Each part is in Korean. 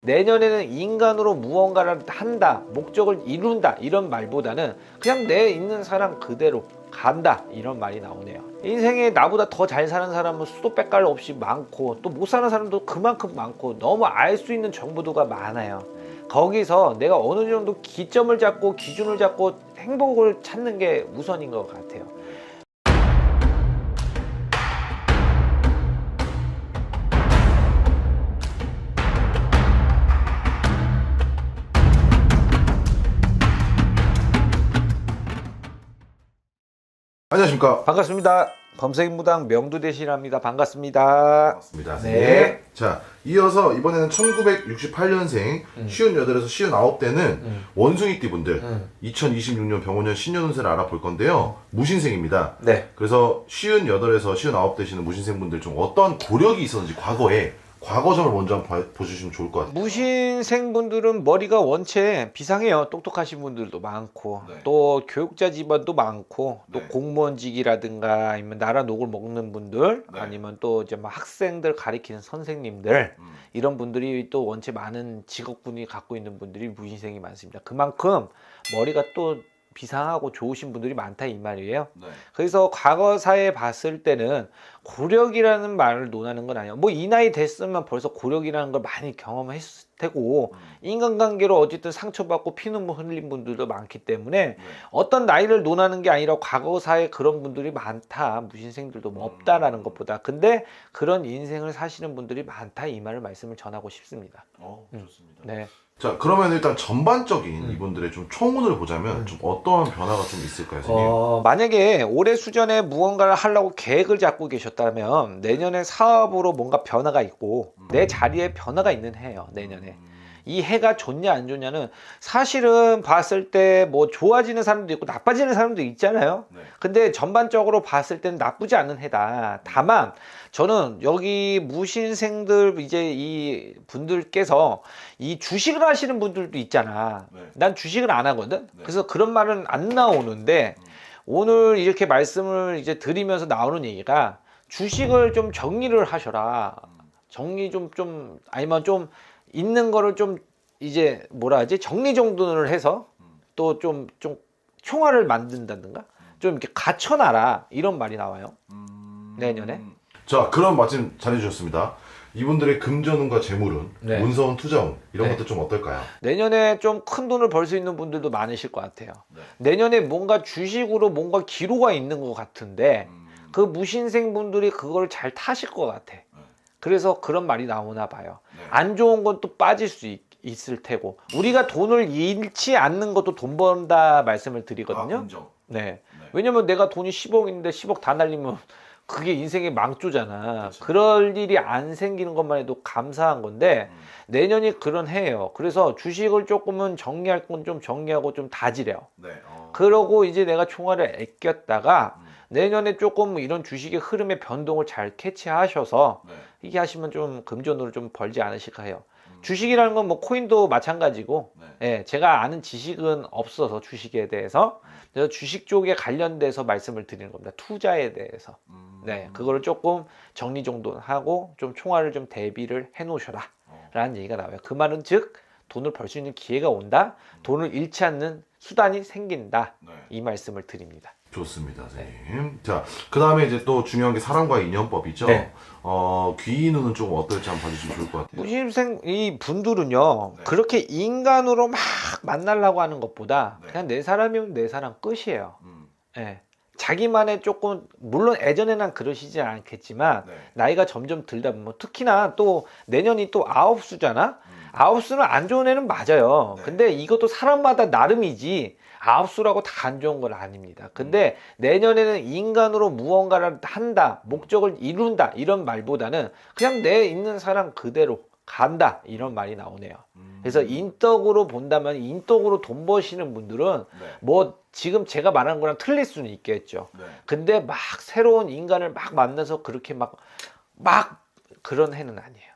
내년에는 인간으로 무언가를 한다, 목적을 이룬다 이런 말보다는 그냥 내 있는 사람 그대로 간다 이런 말이 나오네요. 인생에 나보다 더 잘 사는 사람은 수도 빼깔 없이 많고 또 못 사는 사람도 그만큼 많고 너무 알 수 있는 정보도가 많아요. 거기서 내가 어느 정도 기점을 잡고 기준을 잡고 행복을 찾는 게 우선인 것 같아요. 안녕하십니까. 반갑습니다. 범세인무당 명두대신합니다. 반갑습니다. 반갑습니다. 네. 자, 이어서 이번에는 1968년생 58에서 59대는 원숭이띠 분들 2026년 병원년 신년운세를 알아볼 건데요. 무신생입니다. 네. 그래서 58에서 59 되시는 무신생분들 중 어떤 고력이 있었는지 과거에 과거점을 먼저 한번 보시면 좋을 것 같아요. 무신생분들은 머리가 원체 비상해요. 똑똑하신 분들도 많고 네. 또 교육자 집안도 많고 또 네. 공무원직이라든가 아니면 나라 녹을 먹는 분들 네. 아니면 또 이제 막 학생들 가리키는 선생님들 이런 분들이 또 원체 많은 직업군이 갖고 있는 분들이 무신생이 많습니다. 그만큼 머리가 또 비상하고 좋으신 분들이 많다 이 말이에요. 네. 그래서 과거사에 봤을 때는 고력이라는 말을 논하는 건 아니에요. 뭐 이 나이 됐으면 벌써 고력이라는 걸 많이 경험했을 테고 인간관계로 어쨌든 상처받고 피눈물 흘린 분들도 많기 때문에 어떤 나이를 논하는 게 아니라 과거사에 그런 분들이 많다. 무신생들도 뭐 없다라는 것보다 근데 그런 인생을 사시는 분들이 많다 이 말을 말씀을 전하고 싶습니다. 좋습니다. 네. 자, 그러면 일단 전반적인 이분들의 좀 총운을 보자면 좀 어떠한 변화가 좀 있을까요, 선생님? 만약에 올해 수전에 무언가를 하려고 계획을 잡고 계셨다면 내년에 사업으로 뭔가 변화가 있고 내 자리에 변화가 있는 해예요. 내년에. 이 해가 좋냐 안 좋냐는 사실은 봤을 때 뭐 좋아지는 사람도 있고 나빠지는 사람도 있잖아요. 네. 근데 전반적으로 봤을 때는 나쁘지 않은 해다. 다만 저는 여기 무신생들 이제 이 분들께서 이 주식을 하시는 분들도 있잖아. 네. 난 주식을 안 하거든. 네. 그래서 그런 말은 안 나오는데 오늘 이렇게 말씀을 이제 드리면서 나오는 얘기가 주식을 좀 정리를 하셔라. 정리 좀 아니면 좀 있는 거를 좀 이제 뭐라 하지 정리정돈을 해서 또 좀 총알을 만든다든가 좀 이렇게 갖춰놔라 이런 말이 나와요. 내년에. 자, 그럼 마침 잘해주셨습니다. 이분들의 금전운과 재물운, 네. 문서운, 투자운 이런 네. 것들 좀 어떨까요? 내년에 좀 큰 돈을 벌 수 있는 분들도 많으실 것 같아요. 네. 내년에 뭔가 주식으로 뭔가 기로가 있는 것 같은데 그 무신생 분들이 그걸 잘 타실 것 같아. 그래서 그런 말이 나오나 봐요. 네. 안 좋은 건 또 빠질 수 있을 테고 우리가 돈을 잃지 않는 것도 돈 번다 말씀을 드리거든요. 금정. 네. 왜냐면 내가 돈이 10억인데 10억 다 날리면 그게 인생의 망조잖아. 그쵸. 그럴 일이 안 생기는 것만 해도 감사한 건데 내년이 그런 해예요. 그래서 주식을 조금은 정리할 건 좀 정리하고 좀 다지래요. 네. 그러고 이제 내가 총알을 아꼈다가 내년에 조금 이런 주식의 흐름의 변동을 잘 캐치하셔서 네. 이게 하시면 좀 금전으로 좀 벌지 않으실까 해요. 주식이라는 건 뭐 코인도 마찬가지고 예, 제가 아는 지식은 없어서 주식에 대해서 그래서 주식 쪽에 관련돼서 말씀을 드리는 겁니다. 투자에 대해서. 네, 그거를 조금 정리정돈하고 좀 총알을 좀 대비를 해 놓으셔라 라는 얘기가 나와요. 그 말은 즉 돈을 벌 수 있는 기회가 온다. 돈을 잃지 않는 수단이 생긴다. 네. 이 말씀을 드립니다. 좋습니다, 선생님. 자, 그 다음에 이제 또 중요한 게 사랑과의 인연법이죠. 네. 귀인운은 좀 어떨지 한번 봐주시면 좋을 것 같아요. 무신생 이 분들은요 네. 그렇게 인간으로 막 만나려고 하는 것보다 네. 그냥 내 사람이면 내 사람 끝이에요. 음. 예. 자기만의 조금 물론 예전에는 그러시지 않겠지만 네. 나이가 점점 들다 보면 특히나 또 내년이 또 아홉수잖아. 아홉수는 안 좋은 애는 맞아요. 네. 근데 이것도 사람마다 나름이지 아홉수라고 다 안 좋은 건 아닙니다. 근데 내년에는 인간으로 무언가를 한다, 목적을 이룬다 이런 말보다는 그냥 내 있는 사람 그대로 간다 이런 말이 나오네요. 그래서 인덕으로 본다면 인덕으로 돈 버시는 분들은 네. 뭐 지금 제가 말하는 거랑 틀릴 수는 있겠죠. 네. 근데 막 새로운 인간을 막 만나서 그렇게 막 그런 해는 아니에요.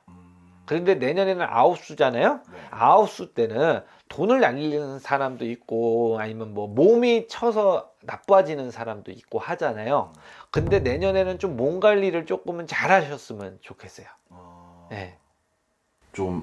그런데 내년에는 아홉수잖아요. 네. 아홉수 때는 돈을 날리는 사람도 있고 아니면 뭐 몸이 쳐서 나빠지는 사람도 있고 하잖아요. 근데 내년에는 좀 몸 관리를 조금은 잘 하셨으면 좋겠어요. 네. 좀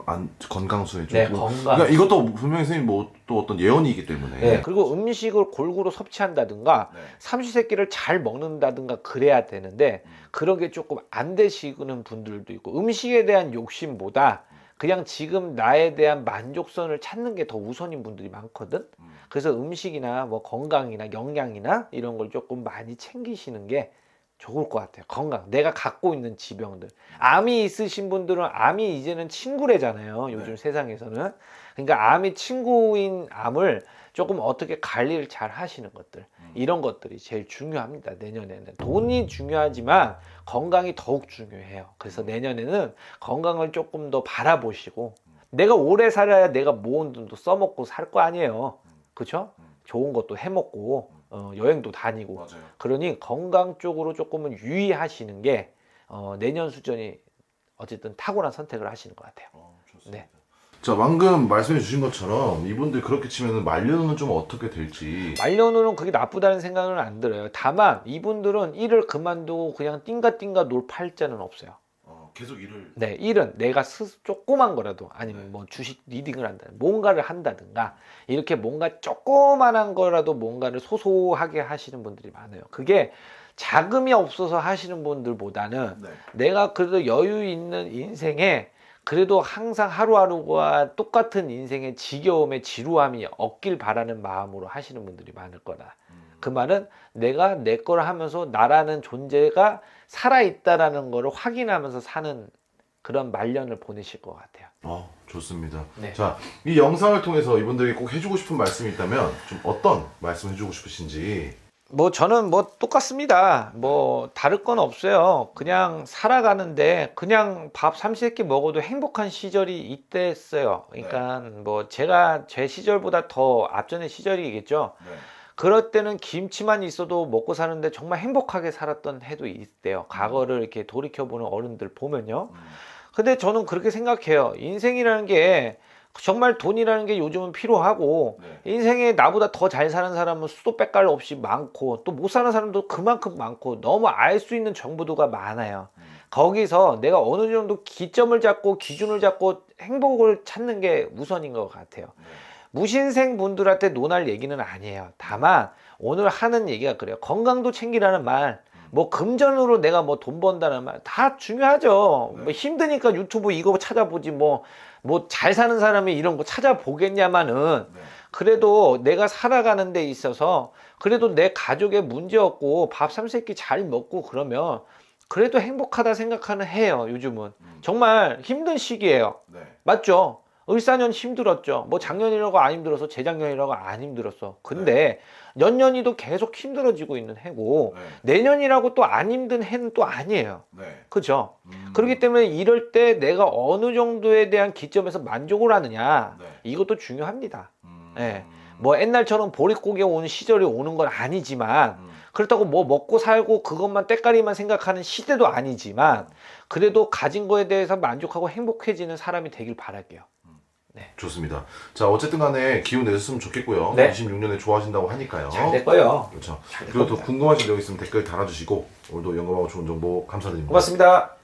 건강수에 좀. 네, 건강. 그러니까 이것도 분명히 선생님 뭐 또 어떤 예언이기 때문에. 네, 그리고 음식을 골고루 섭취한다든가 네. 삼시세끼를 잘 먹는다든가 그래야 되는데 그런 게 조금 안 되시는 분들도 있고 음식에 대한 욕심보다 그냥 지금 나에 대한 만족선을 찾는 게 더 우선인 분들이 많거든. 그래서 음식이나 뭐 건강이나 영양이나 이런 걸 조금 많이 챙기시는 게 좋을 것 같아요. 건강. 내가 갖고 있는 지병들. 암이 있으신 분들은 암이 이제는 친구래잖아요. 요즘 네. 세상에서는. 그러니까 암이 친구인 암을 조금 어떻게 관리를 잘 하시는 것들. 이런 것들이 제일 중요합니다. 내년에는. 돈이 중요하지만 건강이 더욱 중요해요. 그래서 내년에는 건강을 조금 더 바라보시고 내가 오래 살아야 내가 모은 돈도 써먹고 살 거 아니에요. 그렇죠? 좋은 것도 해먹고 여행도 다니고. 맞아요. 그러니 건강 쪽으로 조금은 유의하시는 게 내년 수전이 어쨌든 탁월한 선택을 하시는 것 같아요. 좋습니다. 네. 자, 방금 말씀해 주신 것처럼 이분들 그렇게 치면은 말년은 좀 어떻게 될지. 말년으로는 그게 나쁘다는 생각은 안 들어요. 다만 이분들은 일을 그만두고 그냥 띵가띵가 놀 팔자는 없어요. 계속 일을. 네, 일은 내가 조그만 거라도 아니면 뭐 주식 리딩을 한다든가 뭔가를 한다든가 이렇게 뭔가 조그만한 거라도 뭔가를 소소하게 하시는 분들이 많아요. 그게 자금이 없어서 하시는 분들보다는 네. 내가 그래도 여유 있는 인생에 그래도 항상 하루하루가 똑같은 인생의 지겨움에 지루함이 없길 바라는 마음으로 하시는 분들이 많을 거다. 그 말은 내가 내 걸 하면서 나라는 존재가 살아있다라는 거를 확인하면서 사는 그런 말년을 보내실 것 같아요. 좋습니다. 네. 자, 이 영상을 통해서 이분들에게 꼭 해주고 싶은 말씀이 있다면 좀 어떤 말씀 해주고 싶으신지. 뭐 저는 뭐 똑같습니다. 뭐 다를 건 없어요. 그냥 살아가는데 그냥 밥 삼시세끼 먹어도 행복한 시절이 이때였어요. 그러니까 뭐 제가 제 시절보다 더 앞전의 시절이겠죠. 네. 그럴 때는 김치만 있어도 먹고 사는데 정말 행복하게 살았던 해도 있대요. 과거를 이렇게 돌이켜보는 어른들 보면요. 근데 저는 그렇게 생각해요. 인생이라는 게 정말 돈이라는 게 요즘은 필요하고 인생에 나보다 더 잘 사는 사람은 수도 빼깔 없이 많고 또 못 사는 사람도 그만큼 많고 너무 알 수 있는 정보도가 많아요. 거기서 내가 어느 정도 기점을 잡고 기준을 잡고 행복을 찾는 게 우선인 것 같아요. 무신생 분들한테 논할 얘기는 아니에요. 다만 오늘 하는 얘기가 그래요. 건강도 챙기라는 말, 뭐 금전으로 내가 뭐 돈 번다는 말 다 중요하죠. 뭐 힘드니까 유튜브 이거 찾아보지 뭐 잘 사는 사람이 이런 거 찾아보겠냐마는 그래도 내가 살아가는 데 있어서 그래도 내 가족에 문제 없고 밥 삼세끼 잘 먹고 그러면 그래도 행복하다 생각하는 해요. 요즘은 정말 힘든 시기예요. 맞죠? 을사년 힘들었죠. 뭐 작년이라고 안 힘들어서 재작년이라고 안 힘들었어. 근데 연년이도 계속 힘들어지고 있는 해고 내년이라고 또 안 힘든 해는 또 아니에요. 그죠? 그렇기 때문에 이럴 때 내가 어느 정도에 대한 기점에서 만족을 하느냐 이것도 중요합니다. 예. 뭐 옛날처럼 보릿고개 오는 시절이 오는 건 아니지만 그렇다고 뭐 먹고 살고 그것만 때깔이만 생각하는 시대도 아니지만 그래도 가진 거에 대해서 만족하고 행복해지는 사람이 되길 바랄게요. 좋습니다. 자, 어쨌든 간에 기운 내셨으면 좋겠고요. 네. 26년에 좋아하신다고 하니까요. 잘 될 거예요. 그렇죠. 그리고 더 궁금하신 점 있으면 댓글 달아주시고 오늘도 영감하고 좋은 정보 감사드립니다. 고맙습니다.